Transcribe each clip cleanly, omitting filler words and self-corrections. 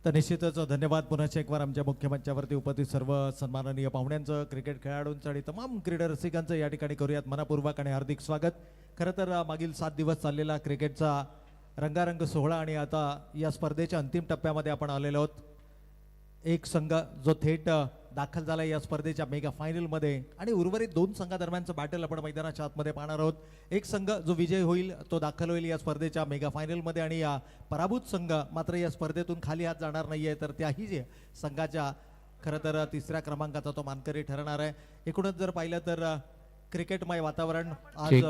तर निश्चितच धन्यवाद पुन्हा एक बार आमच्या मुख्य मंचावरती उपस्थित सर्व सन्माननीय पाहुण्यांचं, क्रिकेट खेळाडूंचं आणि तमाम क्रीडा रसिकांचं या ठिकाणी करूयात मनपूर्वक आणि हार्दिक स्वागत. खरं तर मागील 7 दिवस चाललेला क्रिकेटचा रंगारंग सोहळा आणि आता या स्पर्धेच्या अंतिम टप्प्यामध्ये आपण आलेलो आहोत. एक संघ जो थेट दाखल झाला या स्पर्धेच्या मेगा फायनलमध्ये आणि उर्वरित 2 संघादरम्यानचं बॅटल आपण मैदानाच्या आतमध्ये पाहणार आहोत. एक संघ जो विजय होईल तो दाखल होईल या स्पर्धेच्या मेगा फायनलमध्ये आणि या पराभूत संघ मात्र या स्पर्धेतून खाली हात जाणार नाहीये, तर त्याही संघाच्या खरं तर 3ऱ्या क्रमांकाचा तो मानकरी ठरणार आहे. एकूणच जर पाहिलं तर क्रिकेटमय वातावरण आज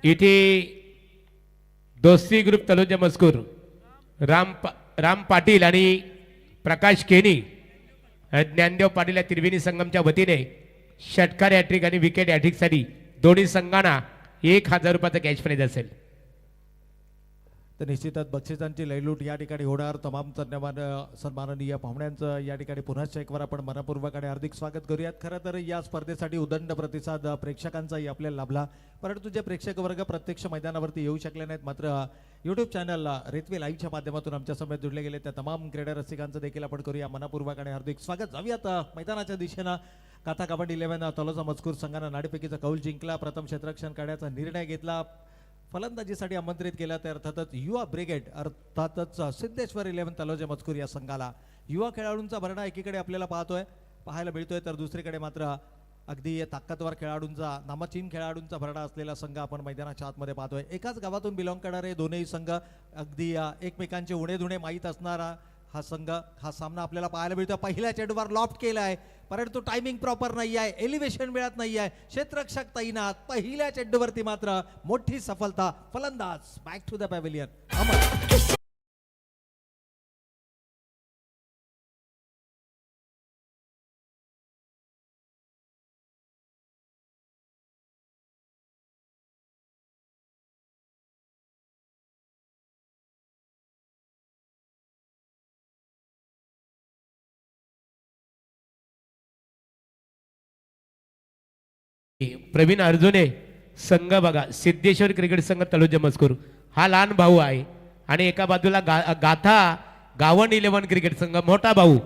इथे दोस्ती ग्रुप तलोजा मजकूर राम पाटील आणि प्रकाश केनी, ज्ञानदेव पाटील या त्रिवेणी संगमच्या वतीने षटकार हॅट्रिक आणि विकेट हॅट्रिकसाठी दोन्ही संघांना 1000 रुपयाचा कॅश प्राइज असेल. तर निश्चितच बक्षिसांची लयलूट या ठिकाणी होणार. तमाम सन्माननीय पाहुण्यांचं या ठिकाणी पुन्हा एकवार आपण मनपूर्वक आणि हार्दिक स्वागत करूयात. खरं तर या स्पर्धेसाठी उदंड प्रतिसाद प्रेक्षकांचाही आपल्याला लाभला, परंतु जे प्रेक्षक वर्ग प्रत्यक्ष मैदानावरती येऊ शकले नाहीत, मात्र यूट्यूब चॅनल रेतवे लाईव्हच्या माध्यमातून आमच्या समेत जुळले गेले त्या तमाम क्रीडा रसिकांचं देखील आपण करूया मनपूर्वक आणि हार्दिक स्वागत. जाऊयात मैदानाच्या दिशेनं. काथा कबड्डी 11 तलोजा मजकूर संघानं नाणेफेकीचा कौल जिंकला, प्रथम क्षेत्ररक्षण करण्याचा निर्णय घेतला, फलंदाजीसाठी आमंत्रित केला. तर अर्थातच युवा ब्रिगेड अर्थातच सिद्धेश्वर 11 तलोजा मजकूर या संघाला युवा खेळाडूंचा भरणा एकीकडे आपल्याला पाहायला मिळतोय, तर दुसरीकडे मात्र अगदी ताकदवर खेळाडूंचा, नामचीन खेळाडूंचा भरणा असलेला संघ आपण मैदानाच्या आतमध्ये पाहतोय. एकाच गावातून बिलॉंग करणारे दोन्ही संघ, अगदी एकमेकांचे उणे धुणे माहीत असणारा हा संघ, हा सामना आपल्याला पाहायला मिळतो. पहिल्या चेंडूवर लॉफ्ट केलाय, परंतु टायमिंग प्रॉपर नाही आहे, एलिव्हेशन मिळत नाही आहे, क्षेत्ररक्षक तैनात. पहिल्या चेंडूवरती मात्र मोठी सफलता. फलंदाज back to the pavilion. Pravin अर्जुने संघ बघा, सिद्धेश्वर क्रिकेट संघ तलोजा मजकूर हा लहान भाऊ आहे आणि एका बाजूला गाथा गावन 11 क्रिकेट संघ मोठा भाऊ.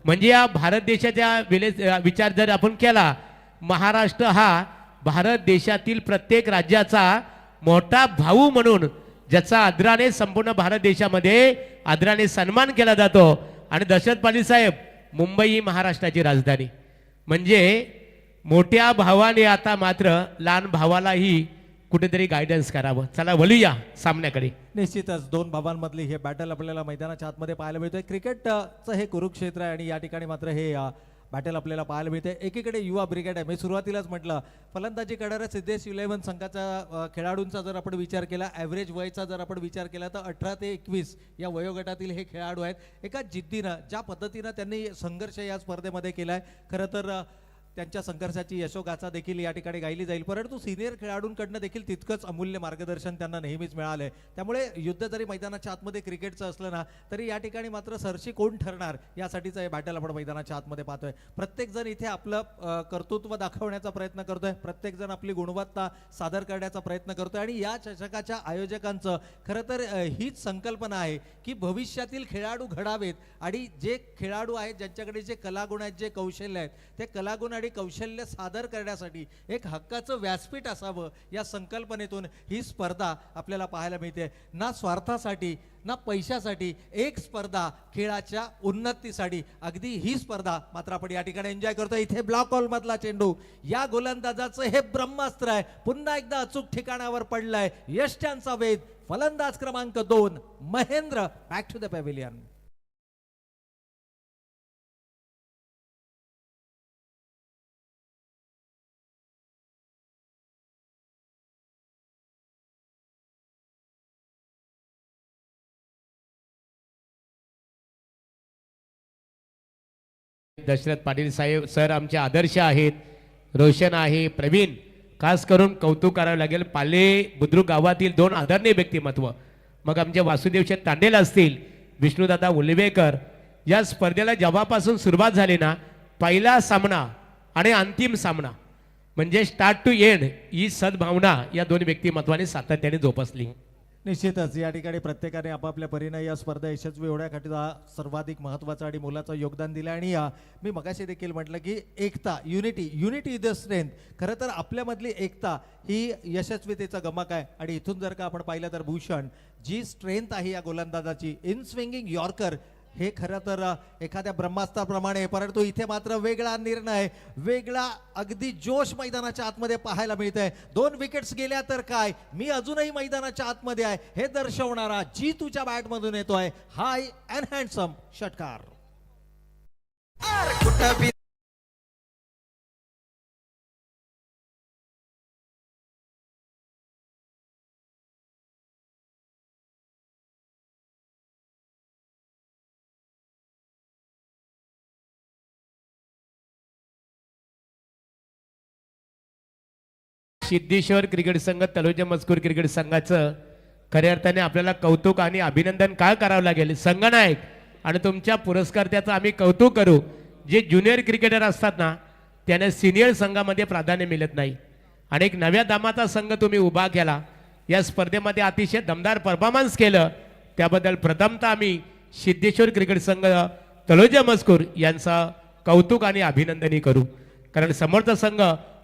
म्हणजे या भारत देशाच्या विचार जर आपण केला, महाराष्ट्र हा भारत देशातील प्रत्येक राज्याचा मोठा भाऊ म्हणून ज्याचा आदराने संपूर्ण भारत देशामध्ये आदराने सन्मान केला जातो. आणि दशरथ पाटील साहेब, मुंबई ही महाराष्ट्राची राजधानी, म्हणजे मोठ्या भावाने आता मात्र लहान भावालाही कुठेतरी गायडन्स करावं. चला वळूया सामन्याकडे. निश्चितच 2 भावांमधली हे बॅटल आपल्याला मैदानाच्या आतमध्ये पाहायला मिळतोय. क्रिकेटचं हे कुरुक्षेत्र आहे आणि या ठिकाणी मात्र हे बॅटल आपल्याला पाहायला मिळते. एकीकडे युवा ब्रिगेड आहे. मी सुरुवातीलाच म्हटलं, फलंदाजी करणाऱ्या सिद्धेश 11 संघाचा खेळाडूंचा जर आपण विचार केला, ॲव्हरेज वयचा जर आपण विचार केला, तर 18 ते 21 या वयोगटातील हे खेळाडू आहेत. एका जिद्दीनं, ज्या पद्धतीनं त्यांनी संघर्ष या स्पर्धेमध्ये केलाय, खरं तर त्यांच्या संघर्षाची यशोगाथा देखील या ठिकाणी गायली जाईल. परंतु सिनियर खेळाडूंकडनं देखील तितकंच अमूल्य मार्गदर्शन त्यांना नेहमीच मिळालंय. त्यामुळे युद्ध जरी मैदानाच्या आतमध्ये क्रिकेटचं असलं ना, तरी या ठिकाणी मात्र सरशी कोण ठरणार यासाठीचं हे बॅटल आपण मैदानाच्या आतमध्ये पाहतोय. प्रत्येक जण इथे आपलं कर्तृत्व दाखवण्याचा प्रयत्न करतोय, प्रत्येक जण आपली गुणवत्ता सादर करण्याचा प्रयत्न करतोय. आणि या चषकाच्या आयोजकांचं खरं तर हीच संकल्पना आहे की भविष्यातील खेळाडू घडावेत आणि जे खेळाडू आहेत, ज्यांच्याकडे जे कलागुण आहेत, जे कौशल्य आहेत, ते कलागुण आणि कौशल्य सादर करण्यासाठी एक हक्काचं व्यासपीठ असावं, या संकल्पनेतून ही स्पर्धा आपल्याला पाहायला मिळते. ना स्वार्थासाठी ना पैशासाठी, एक स्पर्धा खेळाच्या उन्नतीसाठी. अगदी ही स्पर्धा मात्र आपण या ठिकाणी एन्जॉय करतोय. इथे ब्लॉक हॉल मधला चेंडू, या गोलंदाजाचं हे ब्रह्मास्त्र आहे, पुन्हा एकदा अचूक ठिकाणावर पडलाय. यष्ट्यांचा वेध. फलंदाज क्रमांक 2 Mahendra back to the pavilion. Dashrath Patil साहेब सर आमचे आदर्श आहेत, रोशन आहे, प्रवीण, खास करून कौतुक करावं लागेल. पाले बुद्रुक गावातील 2 आदरणीय व्यक्तिमत्व, मग आमचे वासुदेव शेठ तांडेल असतील, विष्णुदादा उल्वेकर. या स्पर्धेला जेव्हापासून सुरुवात झाली ना, पहिला सामना आणि अंतिम सामना म्हणजे स्टार्ट टू एंड ही सद्भावना या 2 व्यक्तिमत्वाने सातत्याने जोपासली. निश्चितच या ठिकाणी प्रत्येकाने आपापल्या परीने या स्पर्धा यशस्वी होण्यासाठी सर्वाधिक महत्त्वाचं आणि मोलाचं योगदान दिलं आणि मी मगाशी देखील म्हटलं की एकता युनिटी इज द स्ट्रेंथ. खरं तर आपल्यामधली एकता ही यशस्वीतेचा गमक आहे आणि इथून जर का आपण पाहिलं तर भूषण जी स्ट्रेंथ आहे या गोलंदाजाची इन स्विंगिंग यॉर्कर हे खरं तर एखाद्या ब्रह्मास्त्राप्रमाणे, परंतु इथे मात्र वेगळा निर्णय, वेगळा अगदी जोश मैदानाच्या आतमध्ये पाहायला मिळतंय. 2 विकेट्स गेल्या तर काय, मी अजूनही मैदानाच्या आतमध्ये आहे हे दर्शवणारा जी तुझ्या बॅटमधून येतोय हाय अँड हँडसम षटकार. सिद्धेश्वर क्रिकेट संघ तलोजा मजकूर क्रिकेट संघाचं खऱ्या अर्थाने आपल्याला कौतुक आणि अभिनंदन का करावं लागेल. संघनायक आणि तुमच्या पुरस्कर्त्याचं आम्ही कौतुक करू. जे ज्युनियर क्रिकेटर असतात ना त्यांना सिनियर संघामध्ये प्राधान्य मिळत नाही आणि एक नव्या दमाचा संघ तुम्ही उभा केला. या स्पर्धेमध्ये अतिशय दमदार परफॉर्मन्स केलं त्याबद्दल प्रथमतः आम्ही सिद्धेश्वर क्रिकेट संघ तलोजा मजकूर यांचा कौतुक आणि अभिनंदनही करू. कारण समोरचा संघ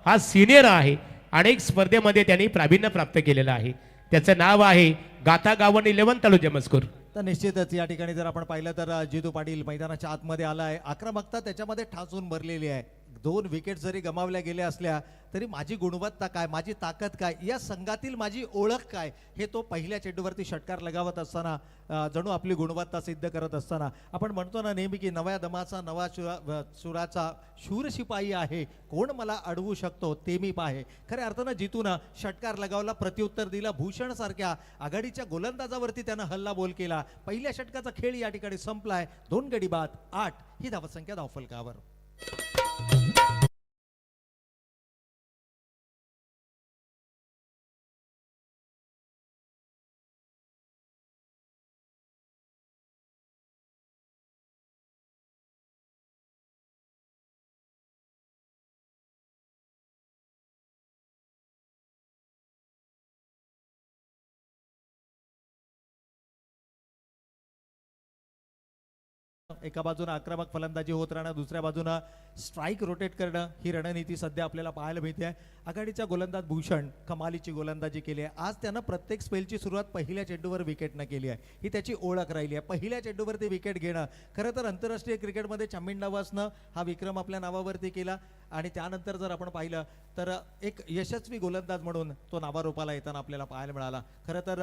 हा सिनियर आहे. अनेक स्पर्धेमध्ये त्यांनी प्रावीण्य प्राप्त केलेलं आहे. त्याचं नाव आहे गाथा गावन 11 तलोजा मजकूर. तर निश्चितच या ठिकाणी जर आपण पाहिलं तर जितू पाटील मैदानाच्या आतमध्ये आलाय. आक्रमकता त्याच्यामध्ये ठासून भरलेली आहे. 2 विकेट जरी गमावल्या गेल्या असल्या तरी माझी गुणवत्ता काय, माझी ताकद काय, या संघातील माझी ओळख काय हे तो पहिल्या चेंडूवरती षटकार लगावत असताना जणू आपली गुणवत्ता सिद्ध करत असताना आपण म्हणतो ना नेहमी की नव्या दमाचा नवा सुराचा शूर शिपाई आहे, कोण मला अडवू शकतो ते मी पाहे. खऱ्या अर्थानं जितून षटकार लगावला, प्रत्युत्तर दिला. भूषण सारख्या आघाडीच्या गोलंदाजावरती त्यानं हल्ला बोल केला. पहिल्या षटकाचा खेळ या ठिकाणी संपलाय. 2 गडी बाद 8 ही धावसंख्या धावफलकावर. एका बाजूने आक्रमक फलंदाजी होत राहणं, दुसऱ्या बाजूने स्ट्राईक रोटेट करणं ही रणनीती सध्या आपल्याला पाहायला मिळते आहे. आघाडीचा गोलंदाज भूषण कमालीची गोलंदाजी केली आहे. आज त्यानं प्रत्येक स्पेलची सुरुवात पहिल्या चेंडूवर विकेटनं केली आहे. ही त्याची ओळख राहिली आहे. पहिल्या चेंडूवरती विकेट घेणं खरं तर आंतरराष्ट्रीय क्रिकेटमध्ये चामिंडावासनं हा विक्रम आपल्या नावावरती केला आणि त्यानंतर जर आपण पाहिलं तर एक यशस्वी गोलंदाज म्हणून तो नावारूपाला येताना आपल्याला पाहायला मिळाला. खरं तर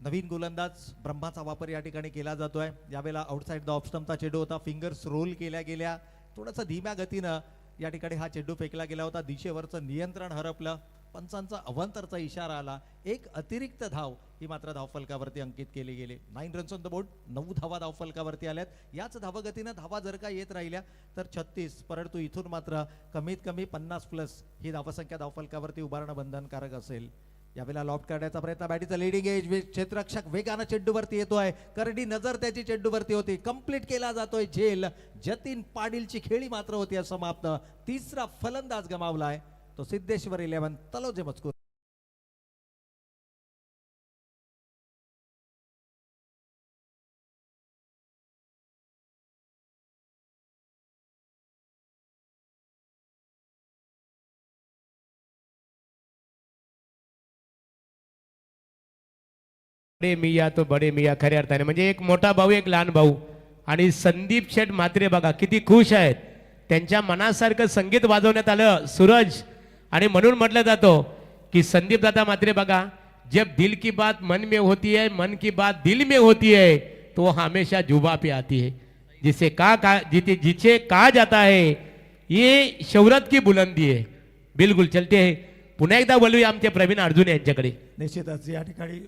नवीन गोलंदाज ब्रह्माचा वापर या ठिकाणी केला जातोय. यावेळेला आउटसाइड द ऑफ स्टंपचा चेंडू होता. फिंगर्स रोल केल्या गेल्या. थोडंसं धीम्या गतीनं या ठिकाणी हा चेंडू फेकला गेला होता. दिशेवरचं नियंत्रण हरपलं. पंचांचा अवांतरचा इशारा आला. एक अतिरिक्त धाव ही मात्र धावफलकावरती अंकित केली गेली. 9 रन्स ऑन द बोर्ड. 9 धावा धावफलकावरती आल्यात. याच धावगतीनं धावा जर का येत राहिल्या तर 36, परंतु इथून मात्र कमीत कमी 50+ ही धावसंख्या धावफलकावरती उभारणं बंधनकारक असेल. यावेळेला लॉफ्ट करण्याचा प्रयत्न. बॅटीचा लीडिंग एज, क्षेत्ररक्षक वेगानं चेंडूवरती येतोय. करडी नजर त्याची चेंडूवरती होती. कंप्लीट केला जातोय झेल. जतीन पाटीलची खेळी मात्र होती समाप्त. तिसरा फलंदाज गमावलाय तो सिद्धेश्वर 11 तलोजा मजकूर. बडे मिया तो बडे मिया खऱ्या अर्थाने म्हणजे एक मोठा भाऊ एक लहान भाऊ. आणि संदीप शेठ म्हात्रे बघा किती खुश आहेत. त्यांच्या मनासारखं संगीत वाजवण्यात आलं सूरज. आणि म्हणून म्हटलं जातं की संदीप दादा म्हात्रे बघा, जब दिल की बात मन में होती है, मन की बात दिल में होती है, तो हमेशा जुबा पे आती है. जिसे जिसे कहा जाता है ये शौहरत की बुलंदी है. बिलकुल चलते है. पुन्हा एकदा बोलूया आमचे प्रवीण अर्जुन यांच्याकडे. निश्चितच या ठिकाणी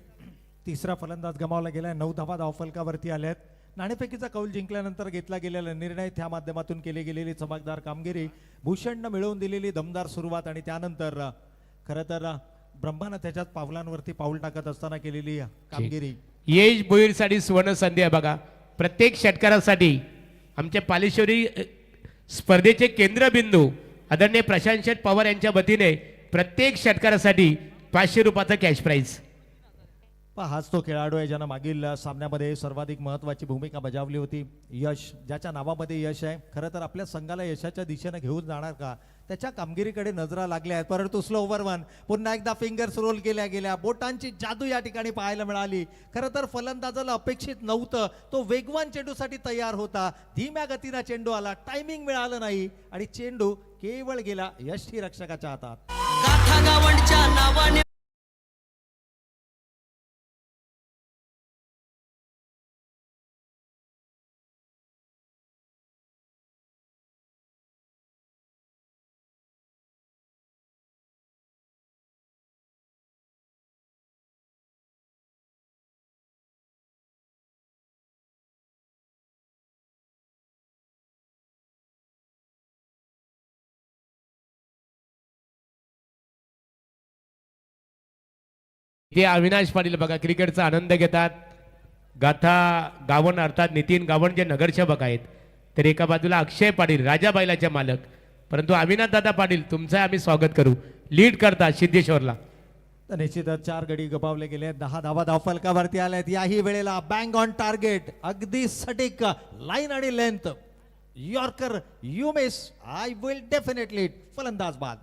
तिसरा फलंदाज गमावला गेलाय. 9 धावा धावफलकावरती आल्यात. नाणेफेकीचा कौल जिंकल्यानंतर घेतला गेलेला निर्णय, त्या माध्यमातून केली गेलेली चमकदार कामगिरी, भूषणनं मिळवून दिलेली दमदार सुरुवात आणि त्यानंतर खरं तर ब्रह्मानं त्याच्यात पावलांवरती पाऊल टाकत असताना केलेली कामगिरी. येश भोईरसाठी सुवर्ण संधी आहे बघा. प्रत्येक षटकारासाठी आमच्या पालेश्वरी स्पर्धेचे केंद्रबिंदू आदरणीय प्रशांत शेठ पवार यांच्या वतीने प्रत्येक षटकारासाठी 500 रुपयाचा कॅश प्राइज. हाच तो खेळाडू आहे ज्यानं मागील सामन्यामध्ये सर्वाधिक महत्त्वाची भूमिका बजावली होती. यश, ज्याच्या नावामध्ये यश आहे. खरं तर आपल्या संघाला यशाच्या दिशेनं घेऊन जाणार का, त्याच्या कामगिरीकडे नजरा लागल्या आहेत. परंतु स्लो ओव्हर वन, पुन्हा एकदा फिंगर्स रोल केल्या गेल्या, बोटांची जादू या ठिकाणी पाहायला मिळाली. खरं तर फलंदाजाला अपेक्षित नव्हतं, तो वेगवान चेंडूसाठी तयार होता. धीम्या गतीनं चेंडू आला, टायमिंग मिळालं नाही आणि चेंडू केवळ गेला यष्टीरक्षकाच्या हातात. गाथा गावंडच्या नावाने ते अविनाश पाटील बघा क्रिकेटचा आनंद घेतात. गाथा गावण अर्थात नितीन गावण जे नगरसेवक आहेत, तर एका बाजूला अक्षय पाटील राजा बैलाचे मालक, परंतु अविनाश दादा पाटील तुमचं आम्ही स्वागत करू. लीड करतात सिद्धेश्वरला. तर निश्चितच 4 गडी गमावले गेले. 10 धावा धावफलकावरती आल्यात. याही वेळेला बँग ऑन टार्गेट, अगदी सटीक लाईन आणि length. Yorker you miss, I will definitely. फलंदाज बाद.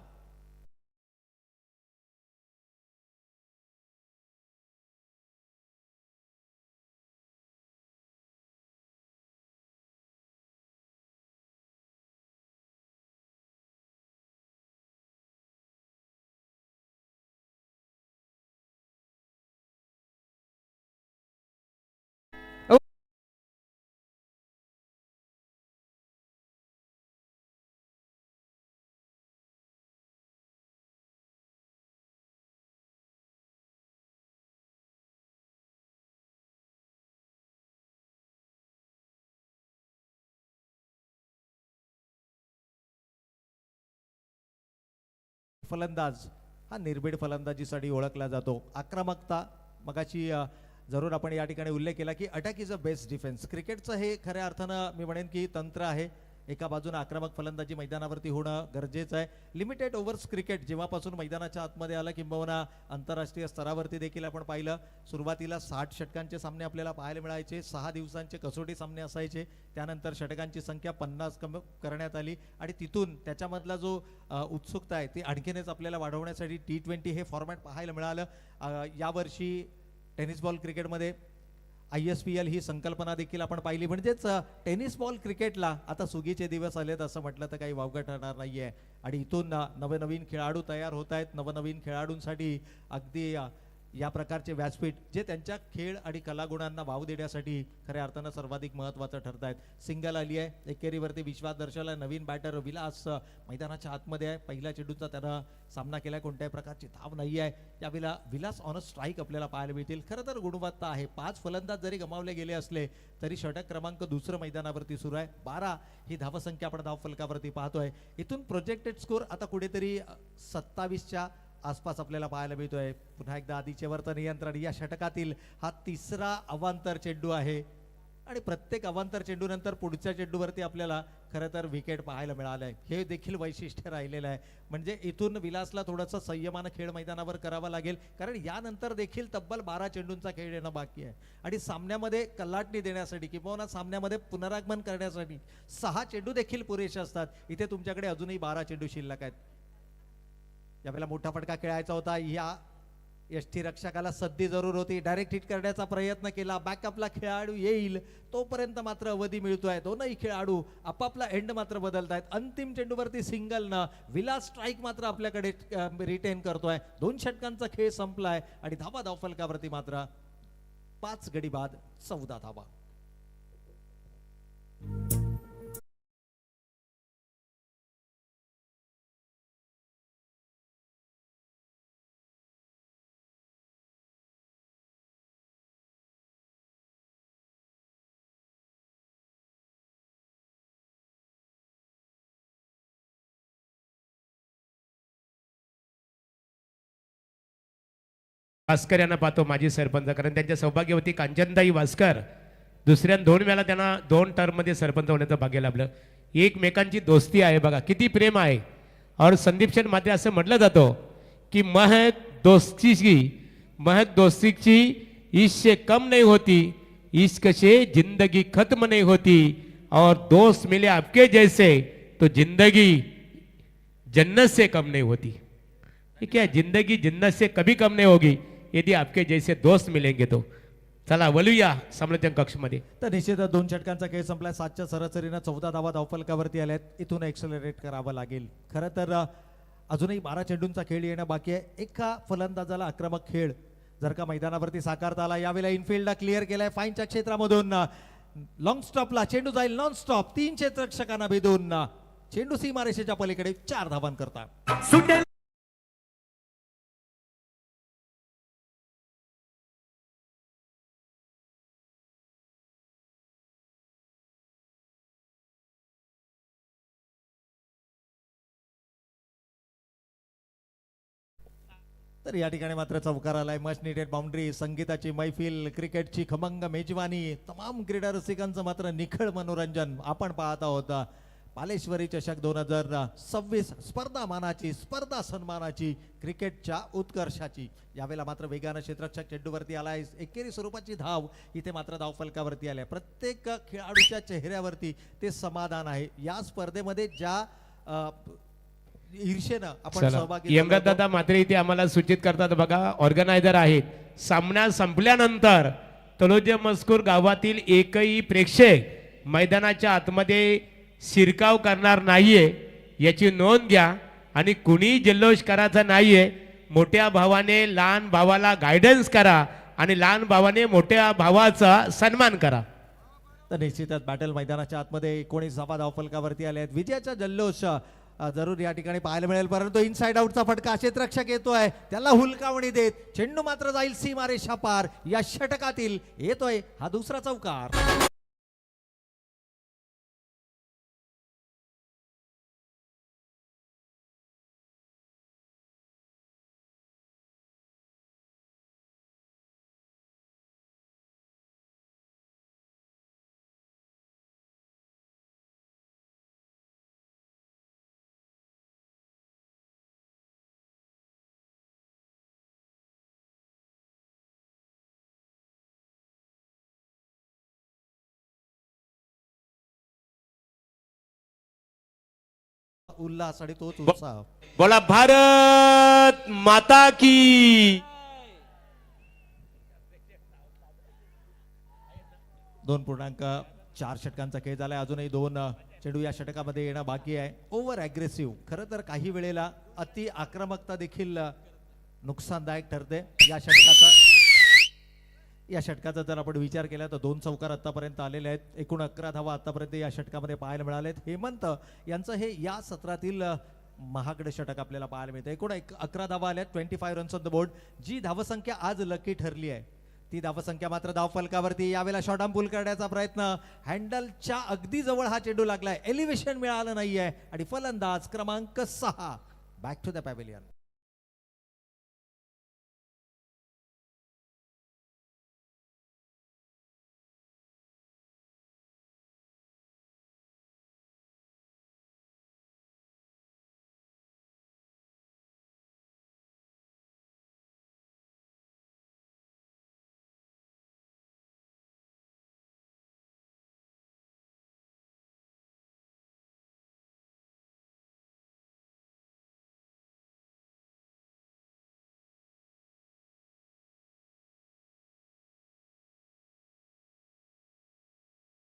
फलंदाज हा निर्भीड फलंदाजीसाठी ओळखला जातो. आक्रमकता, मगाशी जरूर आपण या ठिकाणी उल्लेख केला की attack is a best defence. क्रिकेटचं हे खऱ्या अर्थानं मी म्हणेन की तंत्र आहे. एका बाजूने आक्रमक फलंदाजी मैदानावरती होणं गरजेचं आहे. लिमिटेड ओव्हर्स क्रिकेट जेव्हापासून मैदानाच्या आतमध्ये आलं, किंबहुना आंतरराष्ट्रीय स्तरावरती देखील आपण पाहिलं, सुरुवातीला 60 षटकांचे सामने आपल्याला पाहायला मिळायचे. 6 दिवसांचे कसोटी सामने असायचे. त्यानंतर षटकांची संख्या 50 कमी करण्यात आली आणि तिथून त्याच्यामधला जो उत्सुकता आहे ती आणखीनच आपल्याला वाढवण्यासाठी T20 हे फॉर्मॅट पाहायला मिळालं. यावर्षी टेनिस बॉल क्रिकेटमध्ये ISPL ही संकल्पना देखील आपण पाहिली. म्हणजेच टेनिस बॉल क्रिकेटला आता सुगीचे दिवस आलेत असं म्हटलं तर काही वावगं ठरणार नाहीये. आणि इथून नवनवीन खेळाडू तयार होत आहेत. नवनवीन खेळाडूंसाठी अगदी या प्रकारचे व्यासपीठ जे त्यांच्या खेळ आणि कलागुणांना वाव देण्यासाठी खऱ्या अर्थानं सर्वाधिक महत्त्वाचं ठरत आहेत. सिंगल आली आहे, एकेरीवरती विश्वास दर्शवला. नवीन बॅटर विलास मैदानाच्या आतमध्ये आहे. पहिल्या चेंडूचा त्यानं सामना केला, कोणत्याही प्रकारची धाव नाही आहे. यावेळेला विलास ऑन स्ट्राईक आपल्याला पाहायला मिळतील. खरं तर गुणवत्ता आहे. 5 फलंदाज जरी गमावले गेले असले तरी षटक क्रमांक 2 मैदानावरती सुरू आहे. 12 ही धावसंख्या आपण धावफलकावरती पाहतोय. इथून प्रोजेक्टेड स्कोर आता कुठेतरी 27च्या आसपास आपल्याला पाहायला मिळतोय. पुन्हा एकदा आधीचे वर्तन नियंत्रण. या षटकातील हा 3रा अवांतर चेंडू आहे आणि प्रत्येक अवांतर चेंडू नंतर पुढच्या चेंडूवरती आपल्याला खरं तर विकेट पाहायला मिळालंय. हे देखील वैशिष्ट्य राहिलेलं आहे. म्हणजे इथून विलासला थोडंसं संयमानं खेळ मैदानावर करावा लागेल, कारण यानंतर देखील तब्बल 12 चेंडूंचा खेळ येणं बाकी आहे. आणि सामन्यामध्ये कल्लाटणी देण्यासाठी किंवा सामन्यामध्ये पुनरागमन करण्यासाठी 6 चेंडू देखील पुरेसे असतात. इथे तुमच्याकडे अजूनही 12 चेंडू शिल्लक आहेत. यावेळेला मोठा फटका खेळायचा होता. या यष्टीरक्षकाला सद्दी जरूर होती. डायरेक्ट हिट करण्याचा प्रयत्न केला. बॅकअपला खेळाडू येईल तोपर्यंत मात्र अवधी मिळतोय. दोनही खेळाडू आपापला एंड मात्र बदलतायत. अंतिम चेंडूवरती सिंगल न विलास स्ट्राईक मात्र आपल्याकडे रिटेन करतोय. 2 षटकांचा खेळ संपलाय आणि धावा धावफलकावरती मात्र 5 गडी बाद 14 धावा. भास्कर यांना पाहतो माजी सरपंच, कारण त्यांच्या सौभाग्यवती कांचनताई भास्कर दुसऱ्या 2 वेळा त्यांना 2 टर्ममध्ये सरपंच होण्याचं भाग्य लाभलं. एकमेकांची दोस्ती आहे बघा, किती प्रेम आहे. और संदीप शेठ मध्ये असं म्हटलं जातं की महक दोस्तीची इससे कम नहीं होती, इश्क से जिंदगी खत्म नहीं होती, और दोस्त मिले आपके जैसे तो जिंदगी जन्नत से कम नहीं होती. ठीक है, जिंदगी जन्नत से कभी कम नहीं होगी यदि आपके जैसे दोस्त मिलेंगे तो. चला वळूया समालोचन कक्षमध्ये. तर निश्चितच 2 षटकांचा खेळ संपला. 7च्या सरासरीनं 14 धावा धावफलकावरती आल्यात. इथून एक्सेलरेट करावं लागेल. खरं तर अजूनही 12 चेंडूंचा खेळ येणं बाकी आहे. एका फलंदाजाला आक्रमक खेळ जर का मैदानावरती साकारता आला, यावेळेला इनफिल्डला क्लिअर केलाय फाईनच्या क्षेत्रामधून. लॉंग स्टॉपला चेंडू जाईल नॉन स्टॉप. 3 क्षेत्ररक्षकांना भेदून चेंडू सीमारेषेच्या पलीकडे 4 धावांकरता. तर या ठिकाणी मात्र चौकार आलाय. मच निडेड बाउंड्री, संगीताची मैफिल, क्रिकेटची खमंग मेजवानी, तमाम क्रीडा रसिकांचं मात्र निखळ मनोरंजन आपण पाहत आहोत. पालेश्वरी चषक 2026 स्पर्धा मानाची, स्पर्धा सन्मानाची, क्रिकेटच्या उत्कर्षाची. यावेळेला मात्र वेगानं क्षेत्ररक्षक चेंडूवरती आलाय. एकेरी स्वरूपाची धाव इथे मात्र धावफलकावरती आल्या. प्रत्येक खेळाडूच्या चेहऱ्यावरती ते समाधान आहे. या स्पर्धेमध्ये ज्या ईर्षेनं आपण चला, सहभागी यंगत दादा मात्र इथे आम्हाला सूचित करतात बघा, ऑर्गनायझर आहेत. सामना संपल्यानंतर तलोजा मजकूर गावातील एकही प्रेक्षक मैदानाच्या आतमध्ये शिरकाव करणार नाहीये याची नोंद घ्या, आणि कुणी जल्लोष करायचा नाहीये. मोठ्या भावाने लहान भावाला गायडन्स करा आणि लहान भावाने मोठ्या भावाचा सन्मान करा. तर निश्चितच बॅटल मैदानाच्या आतमध्ये 19 धावा धावफलकावरती आले आहेत. विजयाचा जल्लोष जरूर या ठिकाणी पाहायला मिळेल, परंतु इनसाइड आउटचा फटका क्षेत्ररक्षक येतोय, त्याला हुलकावणी देत चेंडू मात्र जाईल सीमारेषा पार. या षटकातील येतोय हा दुसरा चौकार. उल्हास आणि तोच उत्साह. बोला भारत माता की. 2.4 षटकांचा खेळ झालाय. अजूनही 2 चेंडू या षटकामध्ये येणं बाकी आहे. ओव्हर अग्रेसिव्ह, खरं तर काही वेळेला अति आक्रमकता देखील नुकसानदायक ठरते. या षटकाचा जर आपण विचार केला तर 2 चौकार आतापर्यंत आलेले आहेत. एकूण 11 धावा आतापर्यंत या षटकामध्ये पाहायला मिळालेत. हेमंत यांचं हे या सत्रातील महागडे षटक आपल्याला पाहायला मिळतं. एकूण 11 धावा आल्यात. 25 रन्स ऑन द बोर्ड. जी धावसंख्या आज लकी ठरली आहे ती धावसंख्या मात्र धावफलकावरती. यावेळेला शॉर्ट आर्म पुल करण्याचा प्रयत्न, हँडलच्या अगदी जवळ हा चेंडू लागलाय. एलिव्हेशन मिळालं नाहीये आणि फलंदाज क्रमांक 6 बॅक टू द पॅव्हिलियन.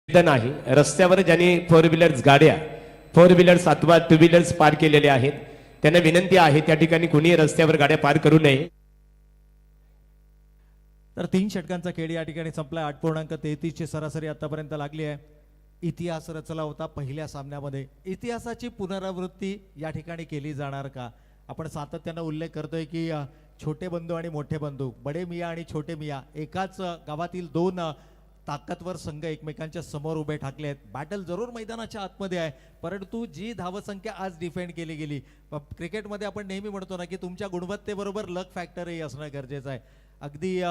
आहे रस्त्यावर ज्यांनी 4 व्हीलर्स गाड्या, 4 व्हीलर्स अथवा 2 व्हीलर्स पार्क केलेले आहेत त्यांना विनंती आहे त्या ठिकाणी कुणी रस्त्यावर गाड्या पार्क करू नये. तर 3 षटकांचा खेळ या ठिकाणी संपला. 8.33 ची सरासरी आतापर्यंत लागली आहे. इतिहास रचला होता पहिल्या सामन्यामध्ये. इतिहासाची पुनरावृत्ती या ठिकाणी केली जाणार का? आपण सातत्यानं उल्लेख करतोय की छोटे बंधू आणि मोठे बंधू, बडे मिया आणि छोटे मिया, एकाच गावातील 2 ताकदवर संघ एकमेकांच्या समोर उभे ठाकले आहेत. बॅटल जरूर मैदानाच्या आतमध्ये आहे, परंतु जी धावसंख्या आज डिफेंड केली गेली. क्रिकेटमध्ये आपण नेहमी म्हणतो ना की तुमच्या गुणवत्तेबरोबर लक फॅक्टरही असणं गरजेचं आहे. अगदी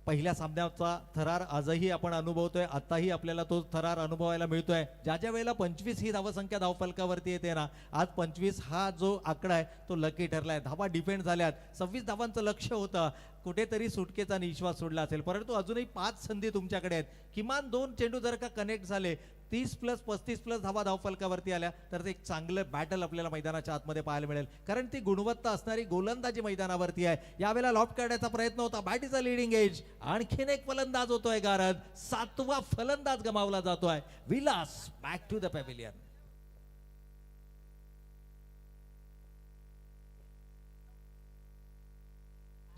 पहिल्या सामन्याचा थरार आजही आपण अनुभवतोय. आताही आपल्याला तो थरार अनुभवायला मिळतोय. ज्या ज्या वेळेला 25 ही धावसंख्या धावफलकावरती येते ना, आज 25 हा जो आकडा आहे तो लकी ठरलाय. धावा डिफेंड झाल्यात. 26 धावांचं लक्ष होतं, कुठेतरी सुटकेचा निश्वास सोडला असेल, परंतु अजूनही 5 संधी तुमच्याकडे आहेत. किमान 2 चेंडू जर का कनेक्ट झाले, 30+35+ धावा धावफलकावरती आल्या तर ते एक चांगलं बॅटल आपल्याला मैदानाच्या आतमध्ये पाहायला मिळेल, कारण ती गुणवत्ता असणारी गोलंदाजी मैदानावरती आहे. यावेळेला लॉफ्ट काढण्याचा प्रयत्न होता, bat is a leading edge. आणखीन एक फलंदाज होतोय गारद, 7वा फलंदाज गमावला जातोय. Vilas back to the pavilion.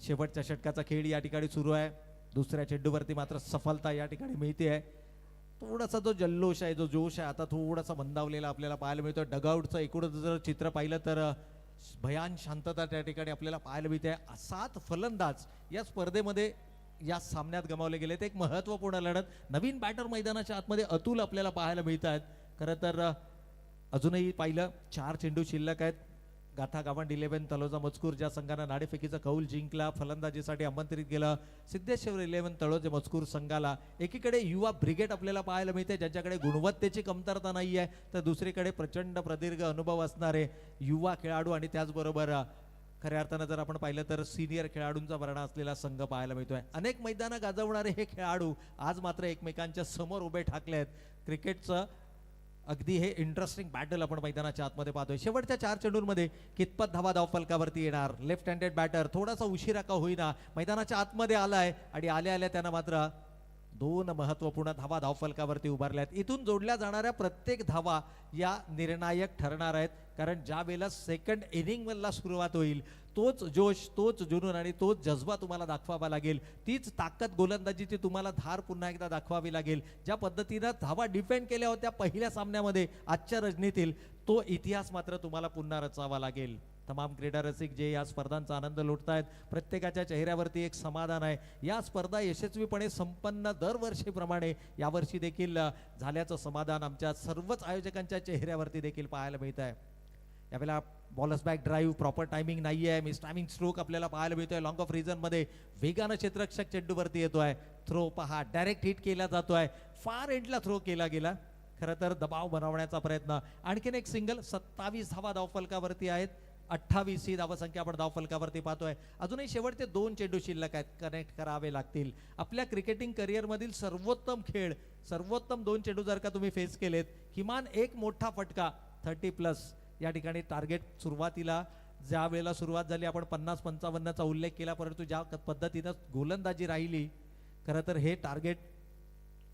शेवटच्या षटकाचा खेळ या ठिकाणी सुरू आहे. दुसऱ्या चेंडूवरती मात्र सफलता या ठिकाणी मिळते आहे. थोडासा जो जल्लोष आहे, जो जोश आहे, आता थोडासा मंदावलेला आपल्याला पाहायला मिळतोय. डगआउटचं एकूण जर चित्र पाहिलं तर भयान शांतता त्या ठिकाणी आपल्याला पाहायला मिळते. 7 फलंदाज या स्पर्धेमध्ये या सामन्यात गमावले गेले. ते एक महत्वपूर्ण लढत. नवीन बॅटर मैदानाच्या आतमध्ये अतुल आपल्याला पाहायला मिळत आहेत. खरं तर अजूनही पाहिलं 4 चेंडू शिल्लक आहेत. गाथा गावंड 11 तळोजा मजकूर ज्या संघानं नाणेफेकीचा कौल जिंकला, फलंदाजीसाठी आमंत्रित केलं. सिद्धेश्वर 11 तळोजे मजकूर संघाला एकीकडे युवा ब्रिगेड आपल्याला पाहायला मिळते, ज्यांच्याकडे गुणवत्तेची कमतरता नाही आहे, तर दुसरीकडे प्रचंड प्रदीर्घ अनुभव असणारे युवा खेळाडू आणि त्याचबरोबर खऱ्या अर्थानं जर आपण पाहिलं तर सिनियर खेळाडूंचा भरणा असलेला संघ पाहायला मिळतोय. अनेक मैदानं गाजवणारे हे खेळाडू आज मात्र एकमेकांच्या समोर उभे ठाकले आहेत. क्रिकेटचं अगदी हे इंटरेस्टिंग बॅटल आपण मैदानाच्या आतमध्ये पाहतोय. शेवटच्या 4 चेंडूंमध्ये कितपत धावा धावफलकावरती येणार. लेफ्ट हँडेड बॅटर थोडासा उशिरा का होईना मैदानाच्या आतमध्ये आलाय आणि आल्या आल्या त्यानं मात्र 2 महत्वपूर्ण धावा धावफलकावरती उभारल्यात. इथून जोडल्या जाणाऱ्या प्रत्येक धावा या निर्णायक ठरणार आहेत, कारण ज्या वेळेला सेकंड इनिंग मधला सुरुवात होईल, तोच जोश, तोच जुनून आणि तोच जज्बा तुम्हाला दाखवावा लागेल. तीच ताकद गोलंदाजीची तुम्हाला धार पुन्हा एकदा दाखवावी लागेल. ज्या पद्धतीनं धावा डिफेंड केल्या होत्या पहिल्या सामन्यामध्ये आजच्या रजनीतील, तो इतिहास मात्र तुम्हाला पुन्हा रचावा लागेल. तमाम क्रीडा रसिक जे या स्पर्धांचा आनंद लुटतायत, प्रत्येकाच्या चेहऱ्यावरती एक समाधान आहे. या स्पर्धा यशस्वीपणे संपन्न दरवर्षीप्रमाणे यावर्षी देखील झाल्याचं समाधान आमच्या सर्वच आयोजकांच्या चेहऱ्यावरती देखील पाहायला मिळत आहे. यावेळेला bowlers back drive, proper timing नाही आहे. मिस टायमिंग स्ट्रोक आपल्याला पाहायला मिळतोय. लॉंग ऑफ रिझन मध्ये वेगानं क्षेत्ररक्षक चेंडूवरती येतोय. थ्रो पहा, डायरेक्ट हिट केला जातोय. फार एंडला थ्रो केला गेला. खरं तर दबाव बनवण्याचा प्रयत्न. आणखीन एक सिंगल. 27 धावा धावफलकावरती आहेत. 28 ही धावसंख्या आपण धावफलकावरती पाहतोय. अजूनही शेवटचे 2 चेंडू शिल्लक आहेत, कनेक्ट करावे लागतील. आपल्या क्रिकेटिंग करिअर मधील सर्वोत्तम खेळ, सर्वोत्तम 2 चेंडू जर का तुम्ही फेस केलेत, किमान एक मोठा फटका 30+ या ठिकाणी टार्गेट. सुरुवातीला ज्या वेळेला सुरुवात झाली आपण 50-55चा उल्लेख केला, परंतु ज्या पद्धतीनं गोलंदाजी राहिली, खरं तर हे टार्गेट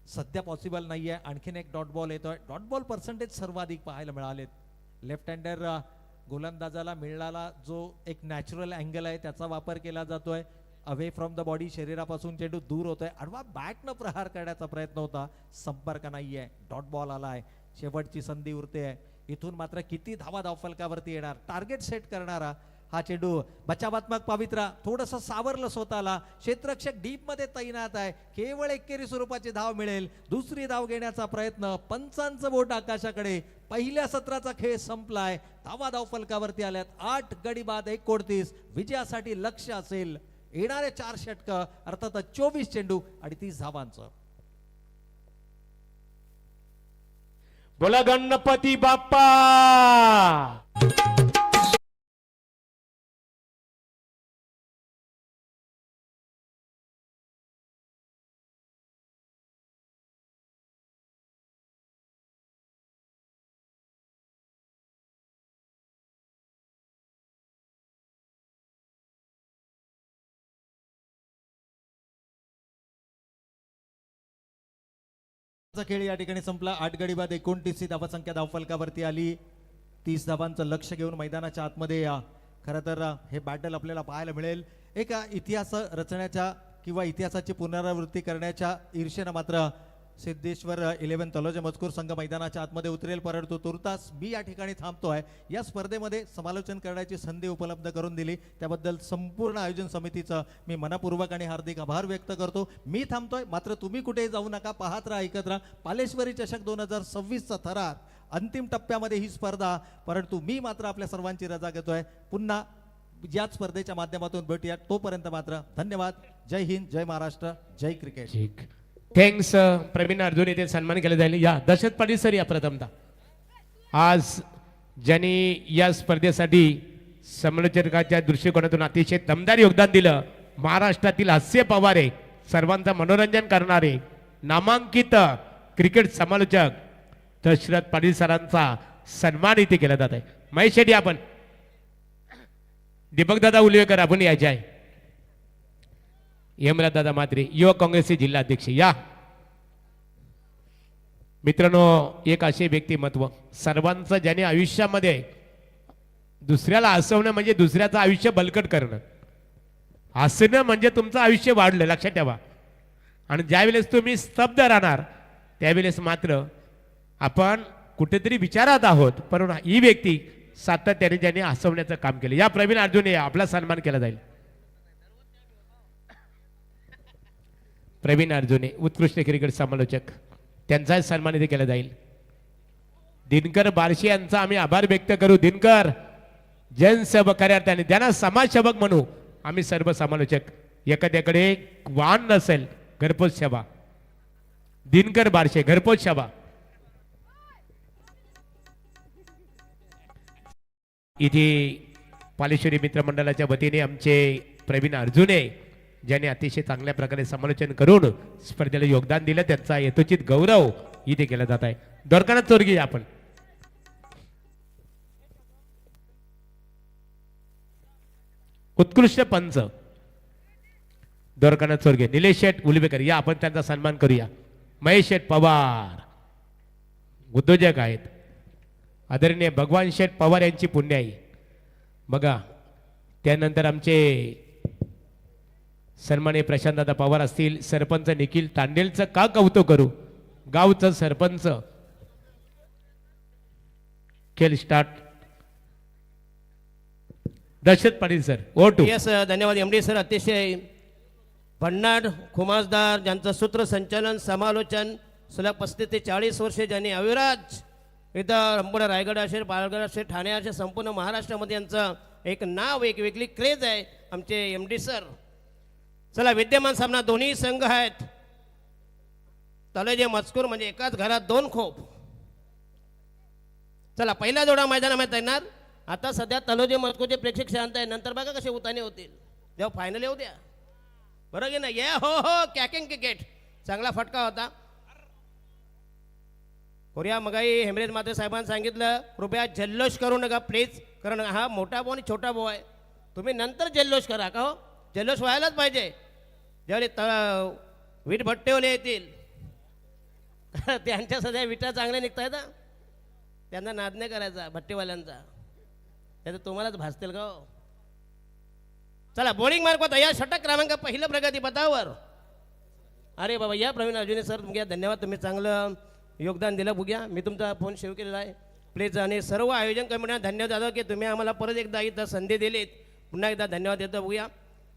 सध्या पॉसिबल नाही आहे. आणखीन एक डॉट बॉल येतोय. डॉट बॉल पर्सेंटेज सर्वाधिक पाहायला मिळालेत. लेफ्ट हँडर गोलंदाजाला मिळाला जो एक नॅचरल अँगल आहे त्याचा वापर केला जातोय. अवे फ्रॉम द बॉडी, शरीरापासून चेंडू दूर होतोय. आडवा बॅटनं प्रहार करण्याचा प्रयत्न होता, संपर्क नाहीये. डॉट बॉल आलाय. शेवटची संधी उरते आहे. इथून मात्र किती धावा धावफलकावरती येणार. टार्गेट सेट करणारा हा चेंडू. बचावात्मक पवित्रा थोडंसं सावरलं स्वतःला. क्षेत्ररक्षक डीप मध्ये तैनात आहे. केवळ एकेरी स्वरूपाची धाव मिळेल. दुसरी धाव घेण्याचा प्रयत्न. पंचांचं बोट आकाशाकडे. पहिल्या सत्राचा खेळ संपलाय. धावा धावफलकावरती आल्यात 8 गडी बाद 39. विजयासाठी लक्ष्य असेल येणारे 4 षटक, अर्थातच 24 चेंडू आणि 30 धावांचं. बोला गणपती बाप्पा. खेळ या ठिकाणी संपला. 8 गडी बाद 29 धावसंख्या धावफलकावरती आली. 30 धावांचं लक्ष घेऊन मैदानाच्या आतमध्ये खरं तर हे बॅटल आपल्याला पाहायला मिळेल. एक इतिहास रचण्याच्या किंवा इतिहासाची पुनरावृत्ती करण्याच्या ईर्षेनं मात्र सिद्धेश्वर 11 तलोजा मजकूर संघ मैदानाच्या आतमध्ये उतरेल, परंतु तुर्तास मी या ठिकाणी थांबतोय. या स्पर्धेमध्ये समालोचन करण्याची संधी उपलब्ध करून दिली त्याबद्दल संपूर्ण आयोजन समितीचं मी मनपूर्वक आणि हार्दिक आभार व्यक्त करतो. मी थांबतोय, मात्र तुम्ही कुठेही जाऊ नका. पाहत राहा, ऐकत राहा. पालेश्वरी चषक 2026चा थरार अंतिम टप्प्यामध्ये ही स्पर्धा, परंतु मी मात्र आपल्या सर्वांची रजा घेतोय. पुन्हा याच स्पर्धेच्या माध्यमातून भेटूया. तोपर्यंत मात्र धन्यवाद. जय हिंद, जय महाराष्ट्र, जय क्रिकेट. थँक्स. प्रवीण अर्जुन येथे सन्मान केला जाईल. या दशरथ पाटील सर या प्रथमतः आज ज्यांनी या स्पर्धेसाठी समालोचकाच्या दृष्टिकोनातून अतिशय दमदार योगदान दिलं महाराष्ट्रातील हास्य पवारे, सर्वांचं मनोरंजन करणारे नामांकित क्रिकेट समालोचक दशरथ पाटील सरांचा सन्मान इथे केला जात आहे. महेश शेट्टी आपण, दीपकदादा उलवेकर आपण यायचे आहे. यमराजदादा म्हात्रे युवक काँग्रेसचे जिल्हाध्यक्ष या. मित्रांनो, एक असे व्यक्तिमत्व सर्वांचं, ज्याने आयुष्यामध्ये दुसऱ्याला हसवणं म्हणजे दुसऱ्याचं आयुष्य बलकट करणं. हसणं म्हणजे तुमचं आयुष्य वाढलं, लक्षात ठेवा. आणि ज्यावेळेस तुम्ही स्तब्ध राहणार त्यावेळेस मात्र आपण कुठेतरी विचारात आहोत. पण ही व्यक्ती सातत्याने ज्याने हसवण्याचं काम केलं. या प्रवीण अर्जुने आपला सन्मान केला जाईल. प्रवीण अर्जुने उत्कृष्ट क्रिकेट समालोचक, त्यांचा सन्मान इथे केला जाईल. दिनकर बारशे यांचा आम्ही आभार व्यक्त करू. दिनकर जनसेवक खऱ्या अर्थाने, त्यांना समाजसेवक म्हणू आम्ही सर्व समालोचक. एखाद्याकडे वाहन नसेल, घरपोच सेवा. दिनकर बारशे घरपोच सेवा. इथे पालेश्वरी मित्रमंडळाच्या वतीने आमचे प्रवीण अर्जुने, ज्याने अतिशय चांगल्या प्रकारे समालोचन करून स्पर्धेला योगदान दिलं, त्यांचा यथोचित गौरव इथे केला जात आहे. द्वारकानाथ चोरगे आपण. उत्कृष्ट पंच द्वारकानाथ चोरगे. निलेश शेठ उलवेकर या आपण, त्यांचा सन्मान करूया. महेश शेठ पवार उद्योजक आहेत. आदरणीय भगवान शेठ पवार यांची पुण्याई बघा. त्यानंतर आमचे सन्माननीय प्रशांतदादा पवार असतील. सरपंच निखिल तांडेलचं का कौतुक करू, गावचं सरपंच. खेळ स्टार्ट. दशरथ पाटील सर ओ टू. येस, धन्यवाद एमडी सर. अतिशय भन्नाट खुमासदार, ज्यांचं सूत्रसंचालन समालोचन सलग 35 ते 40 वर्षे ज्यांनी अविराज इथं संपूर्ण रायगड असेल, पालघर असेल, ठाणे असेल, संपूर्ण महाराष्ट्रामध्ये यांचं एक नाव, एक वेगळी क्रेज आहे आमचे एमडी सर. चला, विद्यमान सामना दोन्ही संघ आहेत. तळेजे मजकूर म्हणजे एकाच घरात दोन खोप. चला, पहिला जोडा मैदानामध्ये येणार. आता सध्या तलोजे मजकूरचे प्रेक्षक शांत आहे. नंतर बघा कसे उताने होतील जेव्हा फायनल येऊ द्या. बरोबर की नाही? हो हो, कॅकिंग क्रिकेट चांगला फटका होता. कोरिया मगाई हेमरेज माते साहेबांनी सांगितलं, कृपया जल्लोष करू नका प्लीज, कारण हा मोठा भाऊ आणि छोटा भाऊ आहे. तुम्ही नंतर जल्लोष करा का हो, जल्लोष व्हायलाच पाहिजे. ज्यावेळी वीट भट्टेवाले येतील त्यांच्या सध्या विटा चांगल्या निघत आहेत, त्यांना नाद नाही करायचा भट्टेवाल्यांचा, त्याचं तुम्हालाच भासतील का हो. चला, बॉलिंग मार्क होता या षटक क्रमांक पहिलं प्रगती पथावर. अरे बाबा, या प्रवीण अर्जुने सर तुमच्या धन्यवाद, तुम्ही चांगलं योगदान दिलं. बघूया, मी तुमचा फोन सेव्ह केलेला आहे प्लीज. आणि सर्व आयोजन कमिटीला धन्यवाद की तुम्ही आम्हाला परत एकदा इथं संधी दिलीत. पुन्हा एकदा धन्यवाद देतो. बघूया,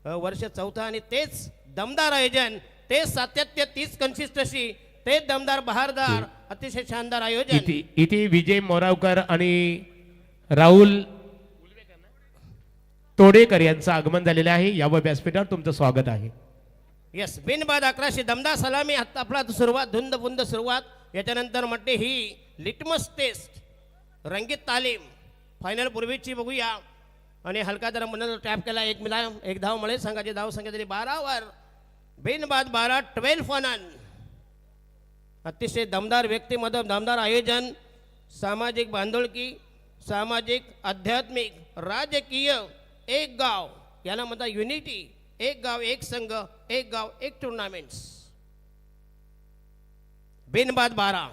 वर्ष चौथा आणि तेच दमदार आयोजन, तेच सातत्य, तीच कन्सिस्टन्सी, तेच दमदार बहारदार, अतिशय शानदार आयोजन. इथे विजय मोरावकर आणि राहुल तोडेकर यांचं आगमन झालेलं आहे. या व्यासपीठावर तुमचं स्वागत आहे. येस, बिनबाद 1100 दमदार सलामी. आता आपला सुरुवात, धुंद बुंद सुरुवात. याच्यानंतर म्हटले ही लिटमस टेस्ट, रंगीत तालीम फायनल पूर्वीची बघूया. आणि हलका जरा म्हणून टॅप केला, एक धाव मिळेल. संघाची धाव संख्या तरी 12वर. बिनबाद 12, 12 फनन. अतिशय दमदार व्यक्तिमत्व, दमदार आयोजन, सामाजिक बांधिलकी, सामाजिक, आध्यात्मिक, राजकीय, एक गाव, याला म्हणतात युनिटी. एक गाव एक संघ, एक गाव एक टुर्नामेंट्स. बिनबाद 12.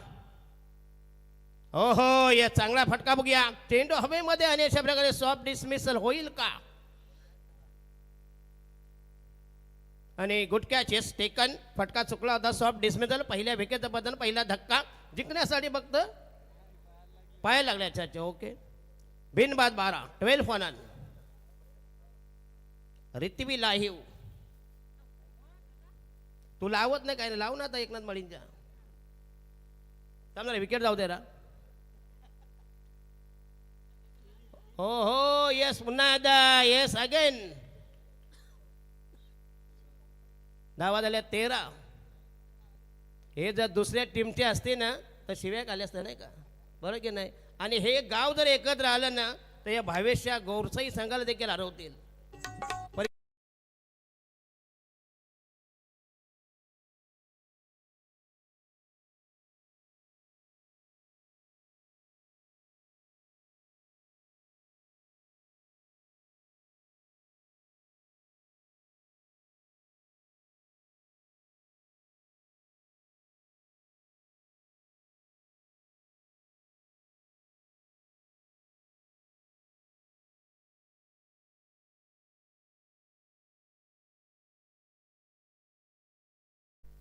ओहो, या चांगला फटका बघूया. चेंडू हवेमध्ये आणि अशा प्रकारे सॉफ्ट डिसमिसल होईल का? आणि गुड कॅच, येस टेकन. फटका चुकला होता, सॉफ्ट डिसमिसल. पहिल्या विकेटचा बदल, पहिला धक्का जिंकण्यासाठी फक्त पाय लागल्याच्या. ओके, बिनबाद 12, 12 फनन. रित्वी लाहीव, तू लावत नाही काय, लावू ना आता एकनाथ मळींच्या. चालणार विकेट जाऊ दे रा. हो हो, येस, पुन्हा एकदा, येस अगेन. धावा झाल्या 13. हे जर दुसऱ्या टीमचे असते ना तर शिव्या आल्या असत्या नाही का, बरं की नाही. आणि हे गाव जर एकत्र आलं ना तर या भावेशच्या गौरसाई संघाला देखील हरवतील.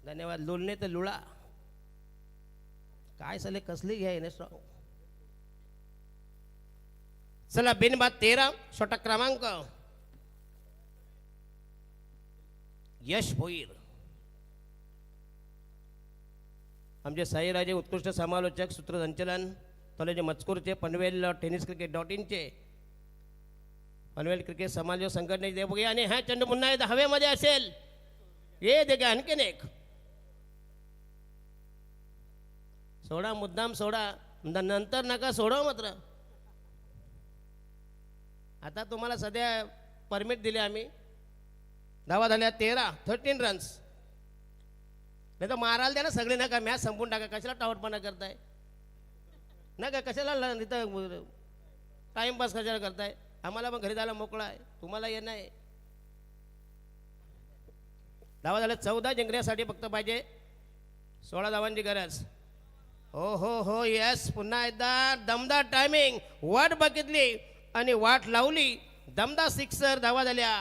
धन्यवाद. लोलने तर लुळा काय साले कसली घ्या येणे स्ट्रॉंग. चला बिनबाद 13 षटक क्रमांक यश भोईर. आमचे साईराजे उत्कृष्ट समालोचक सूत्रसंचलन कॉलेज मजकूरचे Panvel tennis cricket Panvel cricket समालोचक संघटनेचे ते बघूया. आणि हा चंडू पुन्हा एकदा हवेमध्ये असेल. ये दे का आणखीन एक सोडा, मुद्दाम सोडा, नंतर नका सोडा मात्र. आता तुम्हाला सध्या परमिट दिले आम्ही. धावा झाल्या 13 रन्स. नाही तर मारायला द्या ना सगळे, नका मॅच संपून टाका. कशाला टावटपणा करताय नका, कशाला इथं टाइमपास कशाला करताय. आम्हाला पण घरी जायला मोकळा आहे, तुम्हाला येणं आहे. धावा झाल्या 14 जिंकण्यासाठी फक्त पाहिजे 16 धावांची गरज. हो हो हो यस. पुन्हा एकदा दमदार टायमिंग. वाट बघितली आणि वाट लावली. दमदार सिक्सर. धावा झाल्या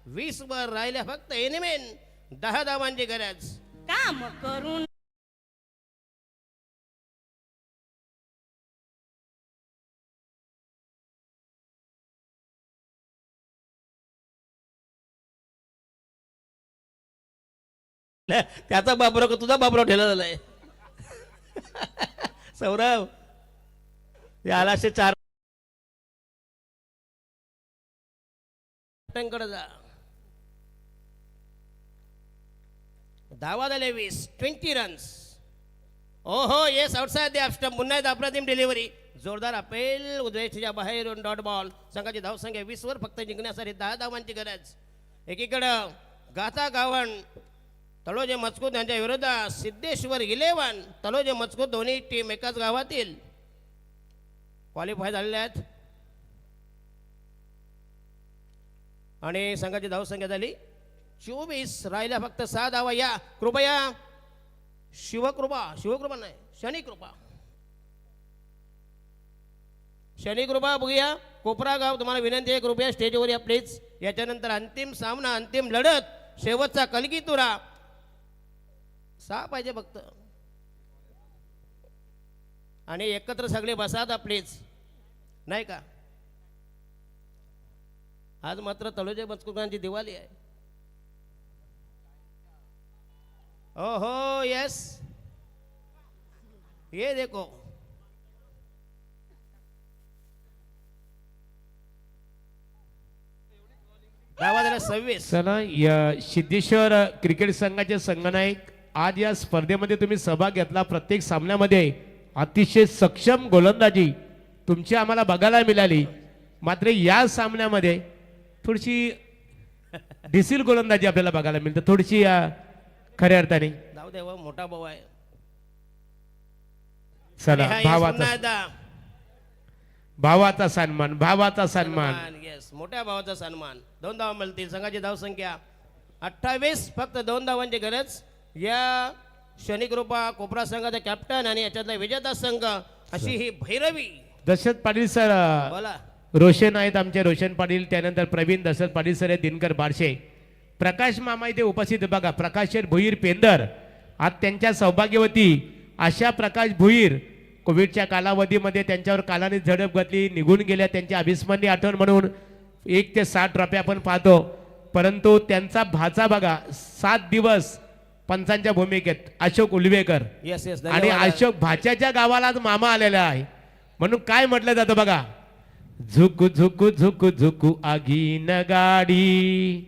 20 वर राहिल्या फक्त एनिमेन 10 धावांची गरज. काम करून त्याचा बाबराव का तुझा बाबराव ठेला झालाय. सौरभ याला असे 4 कडे जा. धावा झाले 20 रन्स. ओहो येस आउटसाइड द स्टंप. पुन्हा एकदा अप्रतिम डिलिव्हरी. जोरदार अपेल. उद्वेशच्या बाहेरून डॉट बॉल. संघाची धावसंख्या 20 वर फक्त जिंकण्यासाठी 10 धावांची गरज. एकीकडं गाथा गावण तळोजे मजकूर यांच्या विरोधात सिद्धेश्वर 11 तळोजे मजकूर दोन्ही टीम एकाच गावातील क्वालिफाय झालेल्या आहेत. आणि संघाची धावसंख्या झाली 24. राहिल्या फक्त 6 धावा. या कृपया शिवकृपा नाही शनिकृपा बघूया. कोपरा गाव तुम्हाला विनंती आहे कृपया स्टेजवर या प्लीज. याच्यानंतर अंतिम सामना, अंतिम लढत, शेवटचा कलगीतुरा 6 पाहिजे फक्त. आणि एकत्र सगळे बसा आता प्लीज, नाही का. आज मात्र तळोजे मजकुरांची दिवाळी आहे. ओहो यस ये देखो. धावा झाल्या 26. चला या सिद्धेश्वर क्रिकेट संघाचे संघनायक, आज या स्पर्धेमध्ये तुम्ही सहभाग घेतला. प्रत्येक सामन्यामध्ये अतिशय सक्षम गोलंदाजी तुमची आम्हाला बघायला मिळाली. मात्र या सामन्यामध्ये थोडीशी डिसिल गोलंदाजी आपल्याला बघायला मिळते, थोडीशी खऱ्या अर्थाने. जाऊ दे व, मोठा भाऊ आहे. चला आणि हा यश पुन्हा भावाचा सन्मान, भावाचा सन्मान. येस, मोठ्या भावाचा सन्मान. 2 धावा मिळतील. संघाची धावसंख्या 28. फक्त 2 धावांची गरज. या शनिकृपा कोपरा संघाचा कॅप्टन आणि याच्यातला विजेता संघ अशी ही भैरवी. दशरथ पाटील सर बोला. रोशन आहेत आमचे, रोशन पाटील. त्यानंतर प्रवीण दशरथ पाटील सर आहेत, दिनकर बारशे, प्रकाश मामा इथे उपस्थित. बघा प्रकाश शेठ भोईर पेंदर. आज त्यांच्या सौभाग्यवती अशा प्रकाश भोईर कोविडच्या कालावधीमध्ये त्यांच्यावर कालाने झडप घातली, निघून गेल्या. त्यांची अविस्मरणीय आठवण म्हणून 1 ते 60 ट्रॉफी आपण पाहतो. परंतु त्यांचा भाचा बघा 7 दिवस पंचांच्या भूमिकेत अशोक उलवेकर. Yes yes. आणि अशोक भाच्याच्या गावाला आज मामा आलेला आहे. म्हणून काय म्हटलं जातं बघा, झुकू झुकू झुकू झुकू आगीन गाडी.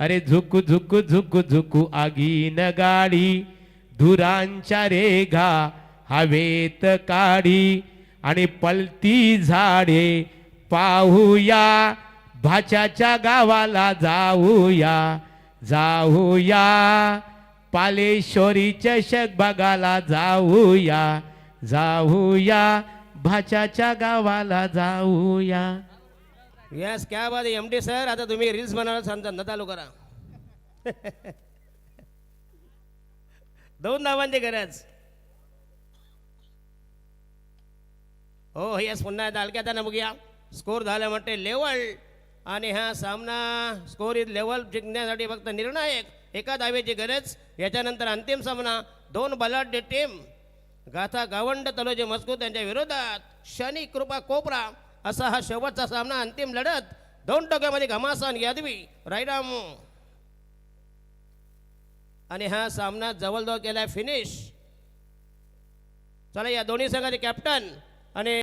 अरे झुकू झुकू झुकू झुकू आगीन गाडी, धुरांच्या रेघा हवेत काढी. आणि पलती झाडे पाहूया, भाच्याच्या गावाला जाऊया, जाऊया पालेश्वरी चषक बघायला जाऊया, जाऊया भाच्याच्या गावाला जाऊया. येस, क्या बात आहे एमडी सर. आता तुम्ही रील्स बनवायला सांगता, चालू करा. 2 धावांची गरज. हो येस. पुन्हा दालक्यात बघूया. स्कोर झाला म्हणते लेवल. आणि हा सामना स्कोर इज लेवल जिंकण्यासाठी फक्त निर्णायक एका धावेची गरज. याच्यानंतर अंतिम सामना 2 बलाढ्य टीम गाथा गावंड तलोजी मजकूर त्यांच्या विरोधात शनी कृपा कोपरा असा हा शेवटचा सामना. अंतिम लढत 2 टोक्यामध्ये घमासान यादवी रायराम आणि हा सामना जवळजवळ केलाय फिनिश. चला या दोन्ही संघाचे कॅप्टन आणि